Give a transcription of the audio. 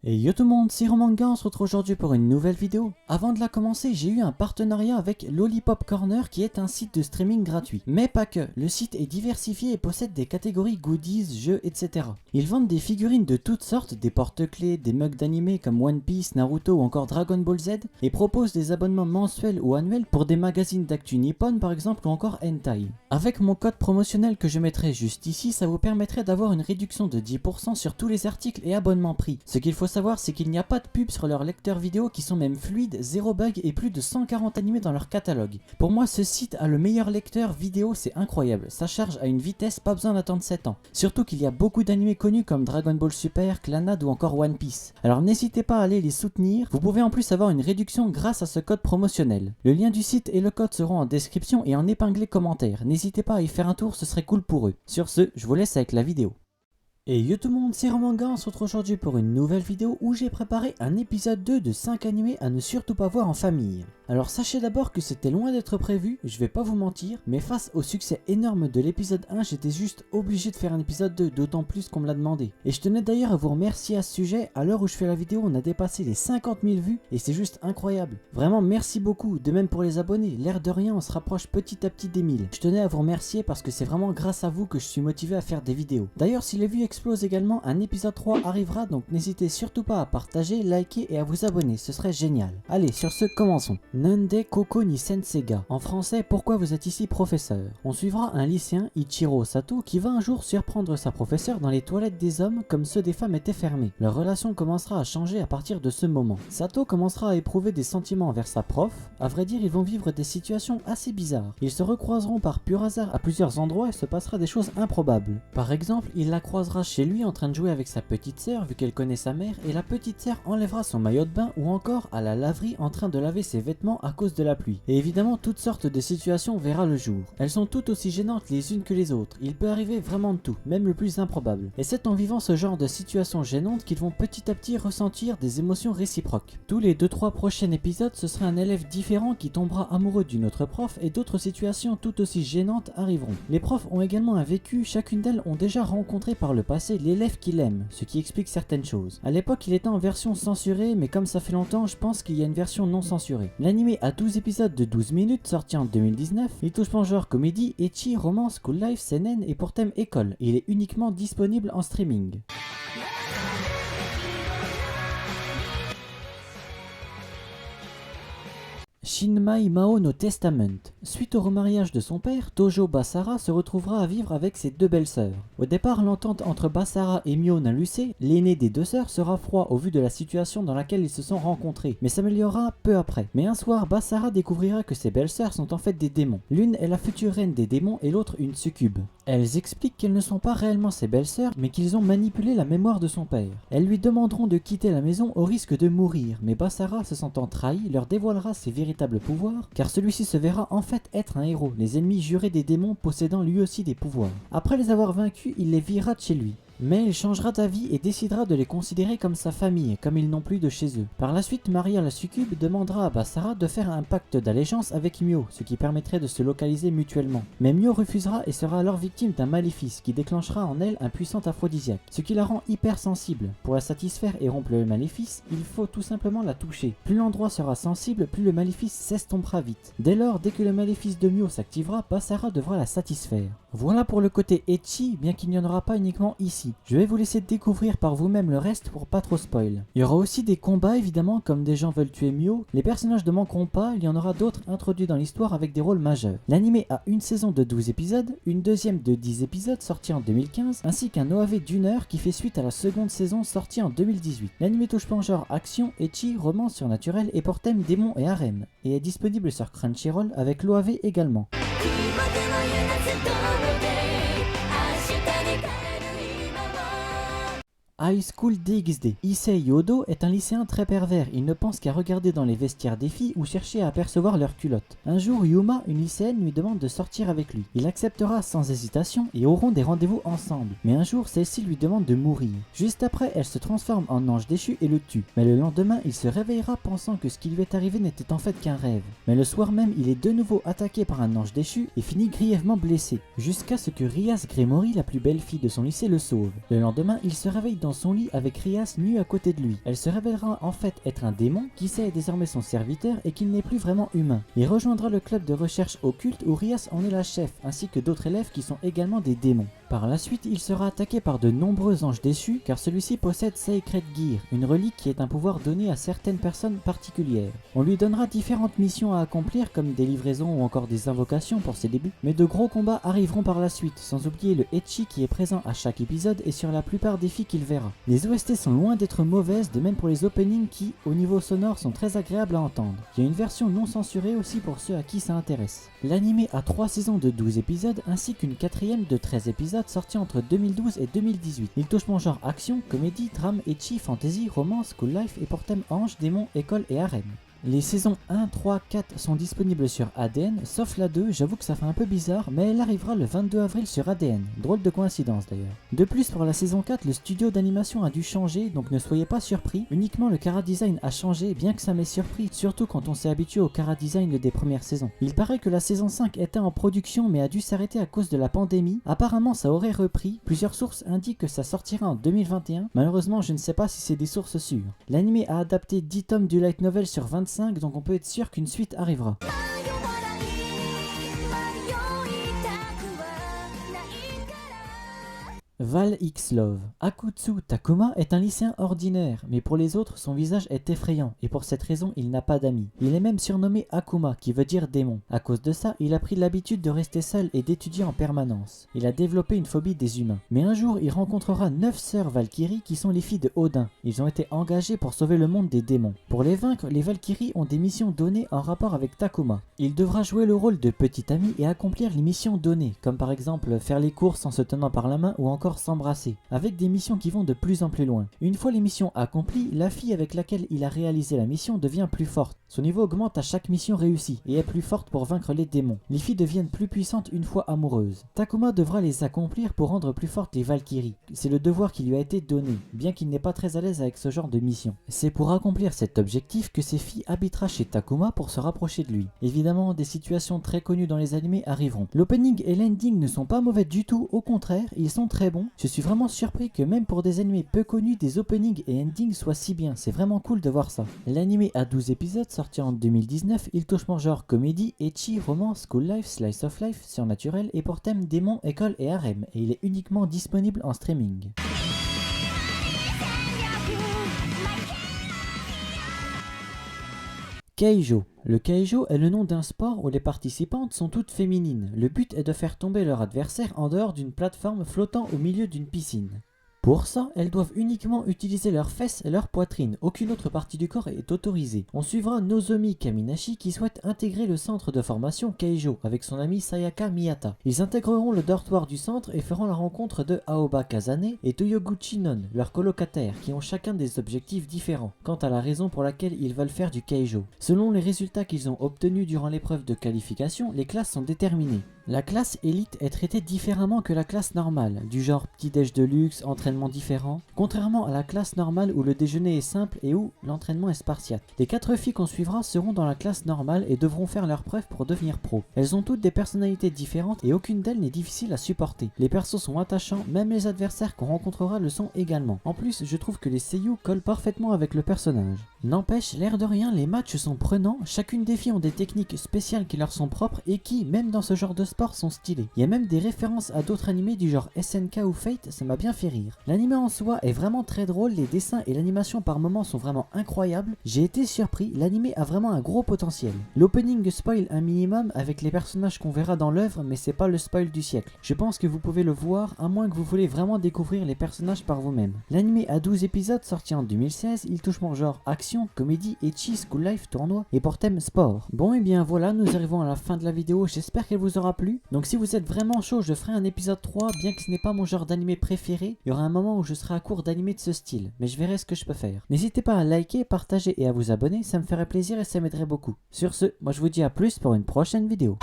Et yo tout le monde, c'est Romanga, on se retrouve aujourd'hui pour une nouvelle vidéo. Avant de la commencer, j'ai eu un partenariat avec Lollipop Corner qui est un site de streaming gratuit. Mais pas que, le site est diversifié et possède des catégories goodies, jeux, etc. Ils vendent des figurines de toutes sortes, des porte-clés, des mugs d'animé comme One Piece, Naruto ou encore Dragon Ball Z, et proposent des abonnements mensuels ou annuels pour des magazines d'actu Nippon par exemple ou encore Hentai. Avec mon code promotionnel que je mettrai juste ici, ça vous permettrait d'avoir une réduction de 10% sur tous les articles et abonnements pris. Ce qu'il faut savoir, c'est qu'il n'y a pas de pub sur leurs lecteurs vidéo qui sont même fluides, zéro bug et plus de 140 animés dans leur catalogue. Pour moi, ce site a le meilleur lecteur vidéo, c'est incroyable. Ça charge à une vitesse, pas besoin d'attendre 7 ans. Surtout qu'il y a beaucoup d'animés connus comme Dragon Ball Super, Clannad ou encore One Piece. Alors n'hésitez pas à aller les soutenir. Vous pouvez en plus avoir une réduction grâce à ce code promotionnel. Le lien du site et le code seront en description et en épinglé commentaire. N'hésitez pas à y faire un tour, ce serait cool pour eux. Sur ce, je vous laisse avec la vidéo. Et yo tout le monde, c'est Romanga, on se retrouve aujourd'hui pour une nouvelle vidéo où j'ai préparé un épisode 2 de 5 animés à ne surtout pas voir en famille. Alors sachez d'abord que c'était loin d'être prévu, je vais pas vous mentir, mais face au succès énorme de l'épisode 1, j'étais juste obligé de faire un épisode 2, d'autant plus qu'on me l'a demandé. Et je tenais d'ailleurs à vous remercier à ce sujet, à l'heure où je fais la vidéo, on a dépassé les 50 000 vues et c'est juste incroyable. Vraiment merci beaucoup, de même pour les abonnés, l'air de rien on se rapproche petit à petit des 1000. Je tenais à vous remercier parce que c'est vraiment grâce à vous que je suis motivé à faire des vidéos. D'ailleurs si les vues explosent également, un épisode 3 arrivera, donc n'hésitez surtout pas à partager, liker et à vous abonner, ce serait génial. Allez, sur ce, commençons. Nande Koko ni Senseiga. En français, pourquoi vous êtes ici professeur? On suivra un lycéen, Ichiro Sato, qui va un jour surprendre sa professeure dans les toilettes des hommes comme ceux des femmes étaient fermés. Leur relation commencera à changer à partir de ce moment. Sato commencera à éprouver des sentiments envers sa prof. À vrai dire, ils vont vivre des situations assez bizarres. Ils se recroiseront par pur hasard à plusieurs endroits et se passera des choses improbables. Par exemple, il la croisera chez lui en train de jouer avec sa petite sœur vu qu'elle connaît sa mère et la petite sœur enlèvera son maillot de bain ou encore à la laverie en train de laver ses vêtements à cause de la pluie. Et évidemment toutes sortes de situations verra le jour. Elles sont toutes aussi gênantes les unes que les autres. Il peut arriver vraiment de tout, même le plus improbable. Et c'est en vivant ce genre de situations gênantes qu'ils vont petit à petit ressentir des émotions réciproques. Tous les 2-3 prochains épisodes, ce sera un élève différent qui tombera amoureux d'une autre prof et d'autres situations tout aussi gênantes arriveront. Les profs ont également un vécu, chacune d'elles ont déjà rencontré par le passé l'élève qu'il aime, ce qui explique certaines choses. A l'époque il était en version censurée, mais comme ça fait longtemps, je pense qu'il y a une version non censurée. L'anime a 12 épisodes de 12 minutes sorti en 2019, il touche pas en genre comédie, ecchi, romance, cool life, seinen et pour thème école. Il est uniquement disponible en streaming. Shinmai Mao no Testament. Suite au remariage de son père, Tojo Basara se retrouvera à vivre avec ses deux belles-sœurs. Au départ, l'entente entre Basara et Mio Naluse, l'aînée des deux sœurs, sera froid au vu de la situation dans laquelle ils se sont rencontrés, mais s'améliorera peu après. Mais un soir, Basara découvrira que ses belles-sœurs sont en fait des démons. L'une est la future reine des démons et l'autre une succube. Elles expliquent qu'elles ne sont pas réellement ses belles-sœurs, mais qu'ils ont manipulé la mémoire de son père. Elles lui demanderont de quitter la maison au risque de mourir, mais Basara, se sentant trahi, leur dévoilera ses véritables pouvoirs, car celui-ci se verra en fait être un héros, les ennemis jurés des démons possédant lui aussi des pouvoirs. Après les avoir vaincus, il les virera de chez lui. Mais il changera d'avis et décidera de les considérer comme sa famille, comme ils n'ont plus de chez eux. Par la suite, Maria la succube demandera à Basara de faire un pacte d'allégeance avec Mio, ce qui permettrait de se localiser mutuellement. Mais Mio refusera et sera alors victime d'un maléfice qui déclenchera en elle un puissant aphrodisiaque, ce qui la rend hypersensible. Pour la satisfaire et rompre le maléfice, il faut tout simplement la toucher. Plus l'endroit sera sensible, plus le maléfice s'estompera vite. Dès lors, dès que le maléfice de Mio s'activera, Basara devra la satisfaire. Voilà pour le côté ecchi, bien qu'il n'y en aura pas uniquement ici. Je vais vous laisser découvrir par vous-même le reste pour pas trop spoil. Il y aura aussi des combats évidemment, comme des gens veulent tuer Mio. Les personnages ne manqueront pas, il y en aura d'autres introduits dans l'histoire avec des rôles majeurs. L'anime a une saison de 12 épisodes, une deuxième de 10 épisodes sortie en 2015, ainsi qu'un OAV d'1 heure qui fait suite à la seconde saison sortie en 2018. L'anime touche pas en genre action, ecchi, romance surnaturelle et pour thème démons et harem, et est disponible sur Crunchyroll avec l'OAV également. High School DxD. Issei Yodo est un lycéen très pervers, il ne pense qu'à regarder dans les vestiaires des filles ou chercher à apercevoir leurs culottes. Un jour, Yuma, une lycéenne, lui demande de sortir avec lui. Il acceptera sans hésitation et auront des rendez-vous ensemble. Mais un jour, celle-ci lui demande de mourir. Juste après, elle se transforme en ange déchu et le tue. Mais le lendemain, il se réveillera pensant que ce qui lui est arrivé n'était en fait qu'un rêve. Mais le soir même, il est de nouveau attaqué par un ange déchu et finit grièvement blessé. Jusqu'à ce que Rias Gremory, la plus belle fille de son lycée, le sauve. Le lendemain, il se réveille dans dans son lit avec Rias nu à côté de lui. Elle se révélera en fait être un démon qui sait désormais son serviteur et qu'il n'est plus vraiment humain. Il rejoindra le club de recherche occulte où Rias en est la chef, ainsi que d'autres élèves qui sont également des démons. Par la suite, il sera attaqué par de nombreux anges déchus car celui-ci possède Sacred Gear, une relique qui est un pouvoir donné à certaines personnes particulières. On lui donnera différentes missions à accomplir comme des livraisons ou encore des invocations pour ses débuts, mais de gros combats arriveront par la suite, sans oublier le Ecchi qui est présent à chaque épisode et sur la plupart des filles qu'il verra. Les OST sont loin d'être mauvaises, de même pour les openings qui, au niveau sonore, sont très agréables à entendre. Il y a une version non censurée aussi pour ceux à qui ça intéresse. L'anime a 3 saisons de 12 épisodes ainsi qu'une 4ème de 13 épisodes sortie entre 2012 et 2018. Il touche mon genre action, comédie, drame, ecchi, fantasy, romance, school life et pour thème ange, démon, école et harem. Les saisons 1, 3, 4 sont disponibles sur ADN, sauf la 2, j'avoue que ça fait un peu bizarre, mais elle arrivera le 22 avril sur ADN, drôle de coïncidence d'ailleurs. De plus, pour la saison 4, le studio d'animation a dû changer, donc ne soyez pas surpris, uniquement le chara-design a changé, bien que ça m'ait surpris, surtout quand on s'est habitué au chara-design des premières saisons. Il paraît que la saison 5 était en production mais a dû s'arrêter à cause de la pandémie, apparemment ça aurait repris, plusieurs sources indiquent que ça sortira en 2021, malheureusement je ne sais pas si c'est des sources sûres. L'anime a adapté 10 tomes du light novel sur 25, donc on peut être sûr qu'une suite arrivera. Val X Love. Akutsu Takuma est un lycéen ordinaire, mais pour les autres, son visage est effrayant, et pour cette raison, il n'a pas d'amis. Il est même surnommé Akuma, qui veut dire démon. À cause de ça, il a pris l'habitude de rester seul et d'étudier en permanence. Il a développé une phobie des humains. Mais un jour, il rencontrera 9 sœurs Valkyries qui sont les filles de Odin. Ils ont été engagés pour sauver le monde des démons. Pour les vaincre, les Valkyries ont des missions données en rapport avec Takuma. Il devra jouer le rôle de petit ami et accomplir les missions données, comme par exemple faire les courses en se tenant par la main ou encore s'embrasser, avec des missions qui vont de plus en plus loin. Une fois les missions accomplies, la fille avec laquelle il a réalisé la mission devient plus forte. Son niveau augmente à chaque mission réussie et est plus forte pour vaincre les démons. Les filles deviennent plus puissantes une fois amoureuses. Takuma devra les accomplir pour rendre plus fortes les Valkyries. C'est le devoir qui lui a été donné, bien qu'il n'est pas très à l'aise avec ce genre de mission. C'est pour accomplir cet objectif que ses filles habitera chez Takuma pour se rapprocher de lui. Évidemment, des situations très connues dans les animés arriveront. L'opening et l'ending ne sont pas mauvais du tout, au contraire, ils sont très bons. Je suis vraiment surpris que même pour des animés peu connus, des openings et endings soient si bien, c'est vraiment cool de voir ça. L'animé a 12 épisodes sorti en 2019, il touche mon genre comédie, ecchi, romance, school life, slice of life, surnaturel et pour thème démon, école et harem, et il est uniquement disponible en streaming. Keijo. Le Keijo est le nom d'un sport où les participantes sont toutes féminines. Le but est de faire tomber leur adversaire en dehors d'une plateforme flottant au milieu d'une piscine. Pour ça, elles doivent uniquement utiliser leurs fesses et leur poitrine, aucune autre partie du corps est autorisée. On suivra Nozomi Kaminashi qui souhaite intégrer le centre de formation Keijo avec son ami Sayaka Miyata. Ils intégreront le dortoir du centre et feront la rencontre de Aoba Kazane et Toyoguchi Non, leurs colocataires, qui ont chacun des objectifs différents, quant à la raison pour laquelle ils veulent faire du Keijo. Selon les résultats qu'ils ont obtenus durant l'épreuve de qualification, les classes sont déterminées. La classe élite est traitée différemment que la classe normale, du genre petit-déj de luxe, entraînement différent, contrairement à la classe normale où le déjeuner est simple et où l'entraînement est spartiate. Les 4 filles qu'on suivra seront dans la classe normale et devront faire leurs preuves pour devenir pro. Elles ont toutes des personnalités différentes et aucune d'elles n'est difficile à supporter. Les persos sont attachants, même les adversaires qu'on rencontrera le sont également. En plus, je trouve que les seiyuu collent parfaitement avec le personnage. N'empêche, l'air de rien, les matchs sont prenants, chacune des filles ont des techniques spéciales qui leur sont propres et qui, même dans ce genre de sport, sont stylées. Il y a même des références à d'autres animés du genre SNK ou Fate, ça m'a bien fait rire. L'anime en soi est vraiment très drôle, les dessins et l'animation par moments sont vraiment incroyables. J'ai été surpris, l'anime a vraiment un gros potentiel. L'opening spoil un minimum avec les personnages qu'on verra dans l'œuvre, mais c'est pas le spoil du siècle. Je pense que vous pouvez le voir, à moins que vous voulez vraiment découvrir les personnages par vous-même. L'anime a 12 épisodes sorti en 2016, il touche mon genre action, comédie, ecchi, school life, tournoi et pour thème sport. Bon et bien voilà, nous arrivons à la fin de la vidéo, j'espère qu'elle vous aura plu. Donc si vous êtes vraiment chaud, je ferai un épisode 3, bien que ce n'est pas mon genre d'animé préféré. Il y aura un moment où je serai à court d'animé de ce style, mais je verrai ce que je peux faire. N'hésitez pas à liker, partager et à vous abonner, ça me ferait plaisir et ça m'aiderait beaucoup. Sur ce, moi je vous dis à plus pour une prochaine vidéo.